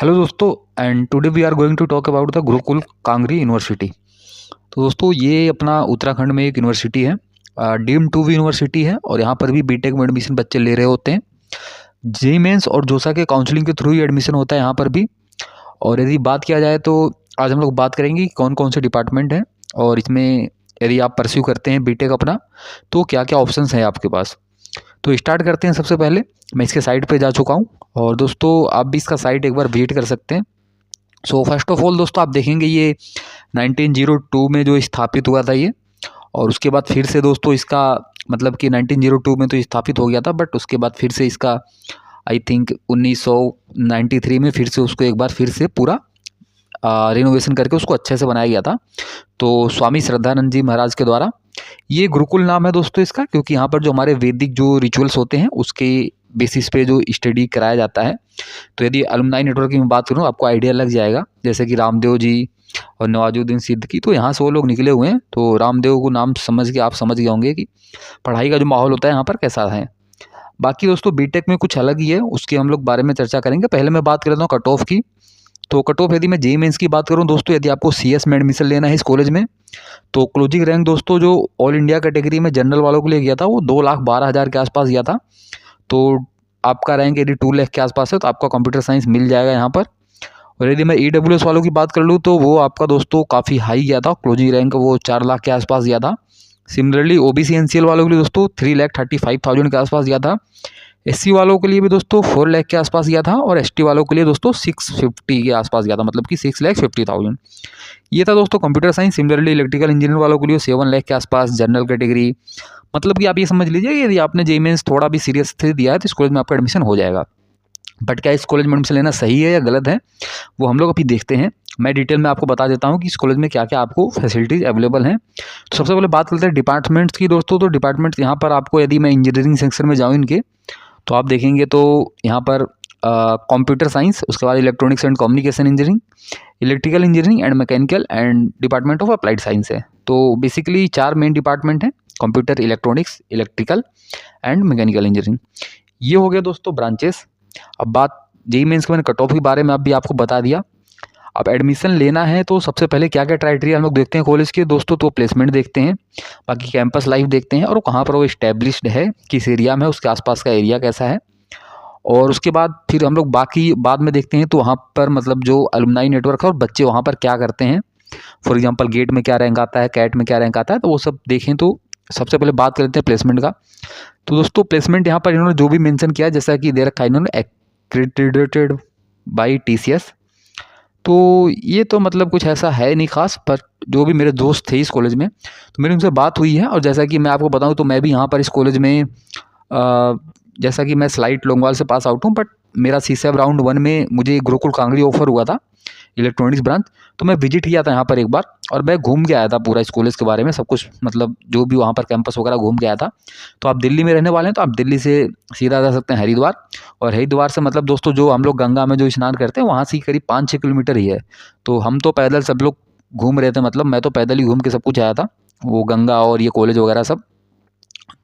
Hello दोस्तों and today we are going to talk about the Gurukul Kangri university. तो दोस्तों ये अपना उत्तराखंड में एक यूनिवर्सिटी है, डीम टू भी यूनिवर्सिटी है और यहाँ पर भी बीटेक में एडमिशन बच्चे ले रहे होते हैं। जेई मेंस और जोसा के काउंसलिंग के थ्रू ही एडमिशन होता है यहाँ पर भी। और यदि बात किया जाए तो आज हम लोग बात करेंगे कि कौन कौन से डिपार्टमेंट हैं और इसमें यदि आप परस्यू करते हैं बीटेक अपना तो क्या क्या ऑप्शंस हैं आपके पास। तो स्टार्ट करते हैं। सबसे पहले मैं इसके साइट पे जा चुका हूँ और दोस्तों आप भी इसका साइट एक बार विजिट कर सकते हैं। सो फर्स्ट ऑफ ऑल दोस्तों आप देखेंगे ये 1902 में जो स्थापित हुआ था ये, और उसके बाद फिर से दोस्तों इसका मतलब कि 1902 में तो स्थापित हो गया था, बट उसके बाद फिर से इसका आई थिंक 1993 में फिर से उसको एक बार फिर से पूरा रिनोवेशन करके उसको अच्छे से बनाया गया था। तो स्वामी श्रद्धानंद जी महाराज के द्वारा ये गुरुकुल नाम है दोस्तों इसका, क्योंकि यहाँ पर जो हमारे वैदिक जो रिचुअल्स होते हैं उसके बेसिस पे जो स्टडी कराया जाता है। तो यदि अलुमनाई नेटवर्क की मैं बात करूँ आपको आइडिया लग जाएगा, जैसे कि रामदेव जी और नवाजुद्दीन सिद्दीकी, तो यहाँ से वो लोग निकले हुए हैं। तो रामदेव को नाम समझ के आप समझ गए होंगे कि पढ़ाई का जो माहौल होता है यहाँ पर कैसा है। बाकी दोस्तों बीटेक में कुछ अलग ही है, उसके हम लोग बारे में चर्चा करेंगे। पहले मैं बात कर लेता हूँ कट ऑफ की। तो कट ऑफ यदि मैं जेईई मेंस की बात करूँ दोस्तों, यदि आपको सीएस में एडमिशन लेना है इस कॉलेज में, तो क्लोजिंग रैंक दोस्तों जो ऑल इंडिया कैटेगरी में जनरल वालों के लिए गया था वो 2,12,000 के आसपास गया था। तो आपका रैंक यदि 2 लाख के आसपास है तो आपका कंप्यूटर साइंस मिल जाएगा यहाँ पर। और यदि मैं ईडब्ल्यूएस वालों की बात कर लूँ तो वो आपका दोस्तों काफ़ी हाई गया था, क्लोजिंग रैंक वो 4 लाख के आसपास गया था। सिमिलरली ओबीसी एनसीएल वालों के लिए दोस्तों 3,35,000 के आसपास गया था। एससी वालों के लिए भी दोस्तों 4 लाख के आसपास गया था और एसटी वालों के लिए दोस्तों 650 के आसपास गया था, मतलब कि 6,50,000 ये था दोस्तों computer science. Similarly electrical engineer वालों के लिए 7 लाख के आसपास जनरल कैटेगरी। मतलब कि आप ये समझ लीजिए यदि आपने जेईई मेंस थोड़ा भी सीरियस से दिया है तो इस कॉलेज में आपका एडमिशन हो जाएगा। बट क्या इस कॉलेज में एडमिशन लेना सही है या गलत है वो हम लोग अभी देखते हैं। मैं डिटेल में आपको बता देता हूँ कि इस कॉलेज में क्या क्या आपको फैसिलिटीज़ अवेलेबल हैं। तो सबसे पहले बात करते हैं डिपार्टमेंट्स की दोस्तों। तो डिपार्टमेंट्स यहाँ पर आपको यदि मैं इंजीनियरिंग सेक्शन में जाऊँ इनके, तो आप देखेंगे तो यहाँ पर कंप्यूटर साइंस, उसके बाद electronics and communication engineering, electrical engineering and mechanical and department of applied science है। तो बेसिकली 4 मेन डिपार्टमेंट हैं, computer, electronics, electrical and mechanical engineering. ये हो गया दोस्तों ब्रांचेस। अब बात जेईई मेंस के मैंने कट ऑफ के बारे में अभी आपको बता दिया। अब एडमिशन लेना है तो सबसे पहले क्या क्या क्राइटेरिया हम लोग देखते हैं कॉलेज के दोस्तों, तो प्लेसमेंट देखते हैं, बाकी कैंपस लाइफ देखते हैं और कहाँ पर वो इस्टेब्लिश्ड है, किस एरिया में, उसके आसपास का एरिया कैसा है। और उसके बाद फिर हम लोग बाकी बाद में देखते हैं तो वहाँ पर मतलब जो अलुमनाई नेटवर्क है और बच्चे वहाँ पर क्या करते हैं। फॉर एग्जांपल गेट में क्या रैंक आता है, कैट में क्या रैंक आता है, तो वो सब देखें। तो सबसे पहले बात कर लेते हैं प्लेसमेंट का। तो दोस्तों प्लेसमेंट यहाँ पर इन्होंने जो भी मेंशन किया है, जैसा कि दे रखा है इन्होंने एक्रेडिटेड बाई टीसीएस, तो ये तो मतलब कुछ ऐसा है नहीं खास, पर जो भी मेरे दोस्त थे इस कॉलेज में तो मेरी उनसे बात हुई है। और जैसा कि मैं आपको बताऊं तो मैं भी यहाँ पर इस कॉलेज में जैसा कि मैं स्लाइट लोंगवाल से पास आउट हूँ, बट मेरा सीसेब राउंड 1 में मुझे गुरुकुल कांगड़ी ऑफर हुआ था इलेक्ट्रॉनिक्स ब्रांच। तो मैं विजिट किया था यहाँ पर एक बार और मैं घूम के आया था पूरा इस कॉलेज के बारे में सब कुछ, मतलब जो भी वहाँ पर कैंपस वगैरह घूम के आया था। तो आप दिल्ली में रहने वाले हैं तो आप दिल्ली से सीधा जा सकते हैं हरिद्वार, और हरिद्वार से मतलब दोस्तों जो हम लोग गंगा में जो स्नान करते हैं वहाँ से करीब 5-6 किलोमीटर ही है। तो हम तो पैदल सब लोग घूम रहे थे, मतलब मैं तो पैदल ही घूम के सब कुछ आया था, वो गंगा और ये कॉलेज वगैरह सब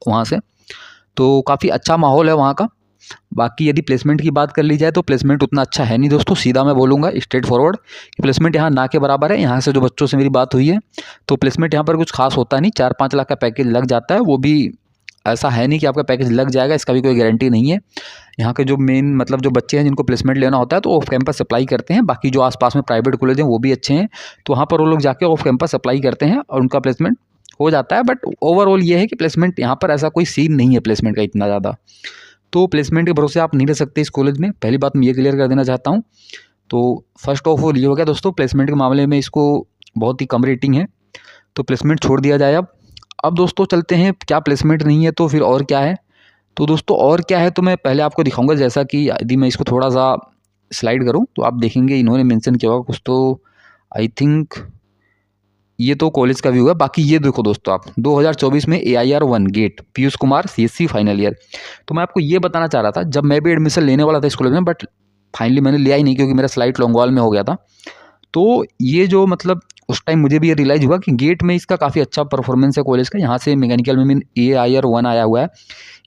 वहाँ से। तो काफ़ी अच्छा माहौल है वहाँ का। बाकी यदि प्लेसमेंट की बात कर ली जाए तो प्लेसमेंट उतना अच्छा है नहीं दोस्तों, सीधा मैं बोलूँगा स्ट्रेट फॉरवर्ड कि प्लेसमेंट यहाँ ना के बराबर है। यहाँ से जो बच्चों से मेरी बात हुई है तो प्लेसमेंट यहाँ पर कुछ खास होता नहीं, 4-5 लाख का पैकेज लग जाता है। वो भी ऐसा है नहीं कि आपका पैकेज लग जाएगा, इसका भी कोई गारंटी नहीं है। यहाँ के जो मेन मतलब जो बच्चे हैं जिनको प्लेसमेंट लेना होता है तो ऑफ कैंपस अप्लाई करते हैं। बाकी जो आसपास में प्राइवेट कॉलेज हैं वो भी अच्छे हैं, तो वहाँ पर वो लोग जाके ऑफ कैंपस अप्लाई करते हैं और उनका प्लेसमेंट हो जाता है। बट ओवरऑल ये है कि प्लेसमेंट यहाँ पर ऐसा कोई सीन नहीं है प्लेसमेंट का इतना ज़्यादा। तो प्लेसमेंट के भरोसे आप नहीं रह सकते इस कॉलेज में, पहली बात मैं ये क्लियर कर देना चाहता हूँ। तो फर्स्ट ऑफ ऑल ये हो गया दोस्तों, प्लेसमेंट के मामले में इसको बहुत ही कम रेटिंग है, तो प्लेसमेंट छोड़ दिया जाए। अब दोस्तों चलते हैं क्या प्लेसमेंट नहीं है तो फिर और क्या है। तो दोस्तों और क्या है तो मैं पहले आपको दिखाऊंगा, जैसा कि यदि मैं इसको थोड़ा सा स्लाइड करूँ तो आप देखेंगे इन्होंने मेंशन किया होगा कुछ, तो आई थिंक ये तो कॉलेज का व्यू है। बाकी ये देखो दोस्तों आप 2024 में AIR 1 GATE Piyush Kumar CSC final year. तो मैं आपको ये बताना चाह रहा था, जब मैं भी एडमिशन लेने वाला था इस कॉलेज में, बट फाइनली मैंने लिया ही नहीं क्योंकि मेरा स्लाइट लॉन्गवाल में हो गया था। तो ये जो मतलब उस टाइम मुझे भी ये रियलाइज़ हुआ कि गेट में इसका काफ़ी अच्छा परफॉर्मेंस है कॉलेज का। यहाँ से मैकेनिकल में AIR 1 आया हुआ है।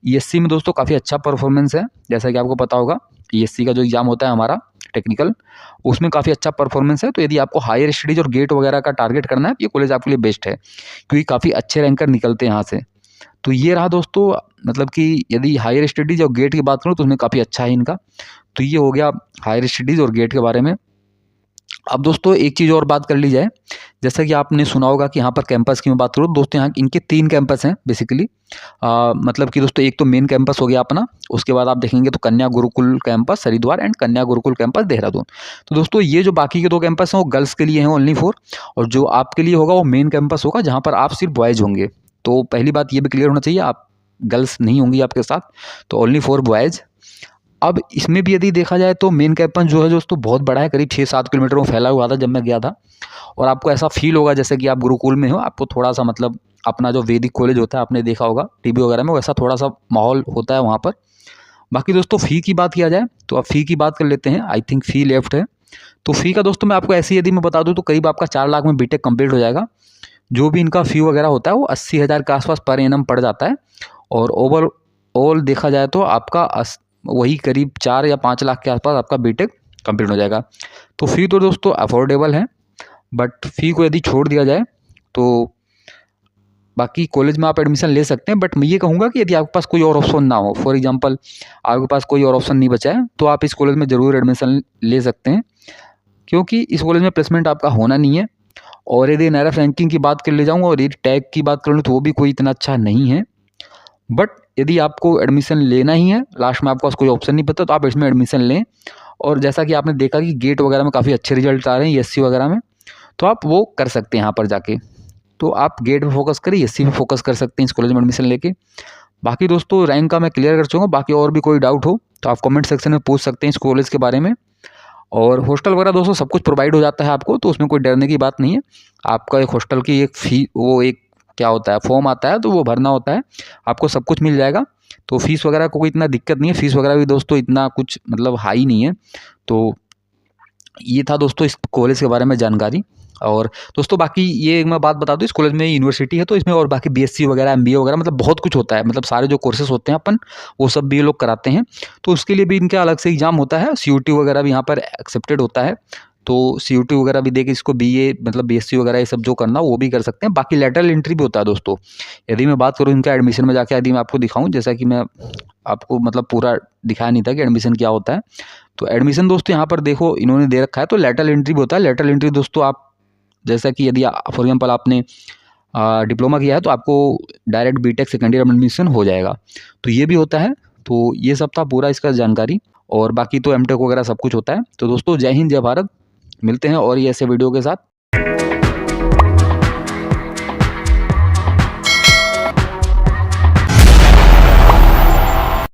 ESC में दोस्तों काफ़ी अच्छा परफॉर्मेंस है, जैसा कि आपको पता होगा ESC का जो एग्ज़ाम होता है हमारा टेक्निकल, उसमें काफ़ी अच्छा परफॉर्मेंस है। तो यदि आपको हायर स्टडीज़ और गेट वगैरह का टारगेट करना है, तो ये कॉलेज आपके लिए बेस्ट है, क्योंकि काफ़ी अच्छे रैंकर निकलते हैं यहाँ से। तो ये रहा दोस्तों, मतलब कि यदि हायर स्टडीज़ और गेट की बात करूँ तो उसमें काफ़ी अच्छा है इनका। तो ये हो गया हायर स्टडीज़ और गेट के बारे में। अब दोस्तों एक चीज़ और बात कर ली जाए, जैसा कि आपने सुना होगा कि यहाँ पर कैंपस की मैं बात करूँ दोस्तों, यहाँ इनके 3 कैंपस हैं बेसिकली। मतलब कि दोस्तों एक तो मेन कैंपस हो गया अपना, उसके बाद आप देखेंगे तो कन्या गुरुकुल कैंपस हरिद्वार एंड कन्या गुरुकुल कैंपस देहरादून। तो दोस्तों ये जो बाकी के 2 कैंपस हैं वो गर्ल्स के लिए हैं ओनली फॉर, और जो आपके लिए होगा वो मेन कैंपस होगा जहाँ पर आप सिर्फ बॉयज़ होंगे। तो पहली बात ये भी क्लियर होना चाहिए, आप गर्ल्स नहीं होंगी आपके साथ, तो ओनली फॉर बॉयज़। अब इसमें भी यदि देखा जाए तो मेन कैंपस जो है दोस्तों बहुत बड़ा है, करीब 6-7 किलोमीटर में फैला हुआ था जब मैं गया था। और आपको ऐसा फील होगा जैसे कि आप गुरुकुल में हो, आपको थोड़ा-सा मतलब अपना जो वैदिक कॉलेज होता है आपने देखा होगा टीवी वगैरह में, वैसा थोड़ा-सा माहौल होता है वहाँ पर। बाकी दोस्तों फ़ी की बात किया जाए तो अब फ़ी की बात कर लेते हैं। आई थिंक फ़ी लेफ्ट है। तो फ़ी का दोस्तों मैं आपको ऐसे ही यदि मैं बता दूँ तो करीब आपका 4 लाख में बीटेक कंप्लीट हो जाएगा। जो भी इनका फ़ी वगैरह होता है वो 80,000 के आस-पास पर एनम पड़ जाता है, और ओवरऑल देखा जाए तो आपका वही करीब 4 या 5 लाख के आसपास आपका बीटेक कंप्लीट हो जाएगा। तो फ़ी तो दोस्तों अफोर्डेबल है, बट फ़ी को यदि छोड़ दिया जाए तो बाकी कॉलेज में आप एडमिशन ले सकते हैं। बट मैं ये कहूँगा कि यदि आपके पास कोई और ऑप्शन ना हो, फॉर एग्जांपल आपके पास कोई और ऑप्शन नहीं बचा है, तो आप इस कॉलेज में ज़रूर एडमिशन ले सकते हैं, क्योंकि इस कॉलेज में प्लेसमेंट आपका होना नहीं है। और यदि NRF रैंकिंग की बात कर ले जाऊँ और यदि टैग की बात कर लूँ तो वो भी कोई इतना अच्छा नहीं है। बट यदि आपको एडमिशन लेना ही है, लास्ट में आपके पास कोई ऑप्शन नहीं बचा, तो आप इसमें एडमिशन लें। और जैसा कि आपने देखा कि गेट वगैरह में काफ़ी अच्छे रिजल्ट आ रहे हैं ESC वगैरह में, तो आप वो कर सकते हैं यहाँ पर जाके। तो आप गेट पे फोकस करें, ESC पे फोकस कर सकते हैं इस कॉलेज में एडमिशन लेके। बाकी दोस्तों रैंक का मैं क्लियर कर चुका हूँ, बाकी और भी कोई डाउट हो तो आप कमेंट सेक्शन में पूछ सकते हैं इस कॉलेज के बारे में। और हॉस्टल वगैरह दोस्तों सब कुछ प्रोवाइड हो जाता है आपको, तो उसमें कोई डरने की बात नहीं है। आपका एक हॉस्टल की एक फ़ी, वो एक क्या होता है, फॉर्म आता है, तो वो भरना होता है, आपको सब कुछ मिल जाएगा। तो फ़ीस वगैरह को कोई इतना दिक्कत नहीं है, फ़ीस वगैरह भी दोस्तों इतना कुछ मतलब हाई नहीं है। तो ये था दोस्तों इस कॉलेज के बारे में जानकारी। और दोस्तों बाकी ये एक मैं बात बता दूँ, इस कॉलेज में यूनिवर्सिटी है तो इसमें और बाकी BSc वगैरह MBA वगैरह मतलब बहुत कुछ होता है, मतलब सारे जो कोर्सेज होते हैं अपन वो सब भी ये लोग कराते हैं। तो उसके लिए भी इनका अलग से एग्ज़ाम होता है, CUT वगैरह भी यहाँ पर एक्सेप्टेड होता है। तो CUT वगैरह भी देके इसको BA मतलब BSc वगैरह ये सब जो करना वो भी कर सकते हैं। बाकी लैटरल एंट्री भी होता है दोस्तों। यदि मैं बात करूँ इनका एडमिशन में जाके, यदि मैं आपको दिखाऊँ, जैसा कि मैं आपको मतलब पूरा दिखाया नहीं था कि एडमिशन क्या होता है। तो एडमिशन दोस्तों यहाँ पर देखो इन्होंने दे रखा है, तो लैटरल एंट्री भी होता है। लैटरल एंट्री दोस्तों आप जैसा कि यदि फॉर एग्जांपल आपने डिप्लोमा किया है तो आपको डायरेक्ट बीटेक सेकेंड ईयर में एडमिशन हो जाएगा, तो ये भी होता है। तो ये सब था पूरा इसका जानकारी, और बाकी तो एमटेक वगैरह सब कुछ होता है। तो दोस्तों जय हिंद जय भारत, मिलते हैं और ये ऐसे वीडियो के साथ।